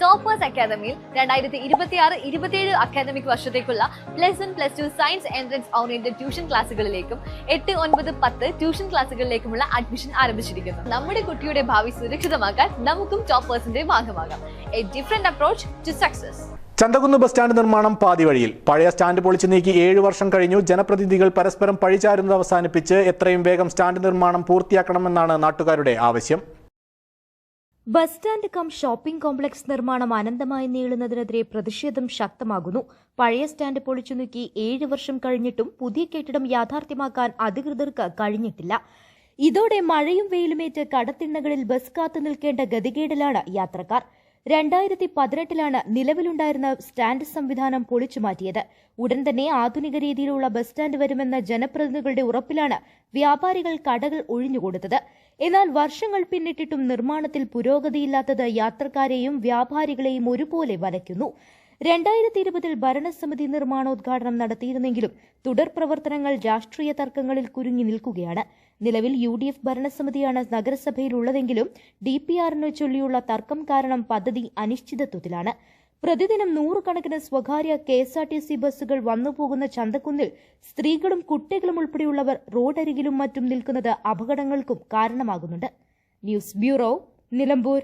Toppers അക്കാദമിയിൽ 2026-27 academic വർഷത്തേക്കുള്ള +1+2 science entrance oriented tuition ക്ലാസുകളിലേക്കും 8, 9, 10 ട്യൂഷൻ ക്ലാസുകളിലേക്കുമുള്ള അഡ്മിഷൻ ആരംഭിച്ചിരിക്കുന്നു. നമ്മുടെ കുട്ടിയുടെ ഭാവി സുരക്ഷിതമാക്കാൻ നമുക്കും ടോപ്പേഴ്സിന്റെ ഭാഗമാകാം. A different approach to success. Chanthakunnu bus stand നിർമ്മാണം പാതിവഴിയിൽ. പഴയ സ്റ്റാൻഡ് പൊളിച്ചു നീക്കി 7 വർഷം കഴിഞ്ഞു. ജനപ്രതിനിധികൾ പരസ്പരം പഴിചാരുന്നത് അവസാനിപ്പിച്ച് എത്രയും വേഗം സ്റ്റാൻഡ് നിർമ്മാണം പൂർത്തിയാക്കണമെന്നാണ് നാട്ടുകാരുടെ ആവശ്യം. Bus stand cum shopping complex നിർമ്മാണം അനന്തമായി നീളുന്നതിനെതിരെ പ്രതിഷേധം ശക്തമാകുന്നു. പഴയ സ്റ്റാൻഡ് പൊളിച്ചു നീക്കി 7 വർഷം കഴിഞ്ഞിട്ടും പുതിയ കെട്ടിടം യാഥാർത്ഥ്യമാക്കാൻ അധികൃതർക്ക് കഴിഞ്ഞിട്ടില്ല. ഇതോടെ മഴയും വെയിലുമേറ്റ് കടത്തിണ്ണകളിൽ ബസ് കാത്തു നിൽക്കേണ്ട ഗതികേടിലാണ് യാത്രക്കാർ. 2018 നിലവിലുണ്ടായിരുന്ന സ്റ്റാൻഡ് സംവിധാനം പൊളിച്ചുമാറ്റിയത്. ഉടൻ തന്നെ ആധുനിക രീതിയിലുള്ള ബസ് സ്റ്റാൻഡ് വരുമെന്ന ജനപ്രതിനിധികളുടെ ഉറപ്പിലാണ് വ്യാപാരികൾ കടകൾ ഒഴിഞ്ഞുകൊടുത്തത്. എന്നാൽ വർഷങ്ങൾ പിന്നിട്ടിട്ടും നിർമ്മാണത്തിൽ പുരോഗതിയില്ലാത്തത് യാത്രക്കാരെയും വ്യാപാരികളെയും ഒരുപോലെ വലയ്ക്കുന്നു. 2020 ഭരണസമിതി നിർമ്മാണോദ്ഘാടനം നടത്തിയിരുന്നെങ്കിലും തുടർ പ്രവർത്തനങ്ങൾ രാഷ്ട്രീയ തർക്കങ്ങളിൽ കുരുങ്ങി നിൽക്കുകയാണ്. നിലവിൽ UDF ഭരണസമിതിയാണ് നഗരസഭയിലുള്ളതെങ്കിലും DPRനെ ചൊല്ലിയുള്ള തർക്കം കാരണം പദ്ധതി അനിശ്ചിതത്വത്തിലാണ്. പ്രതിദിനം 100 കണക്കിന് സ്വകാര്യ KSRTC ബസ്സുകൾ വന്നുപോകുന്ന ചന്തക്കുന്നിൽ സ്ത്രീകളും കുട്ടികളും ഉൾപ്പെടെയുള്ളവർ റോഡരികിലും മറ്റും നിൽക്കുന്നത് അപകടങ്ങൾക്കും കാരണമാകുന്നുണ്ട്. News bureau, Nilambur.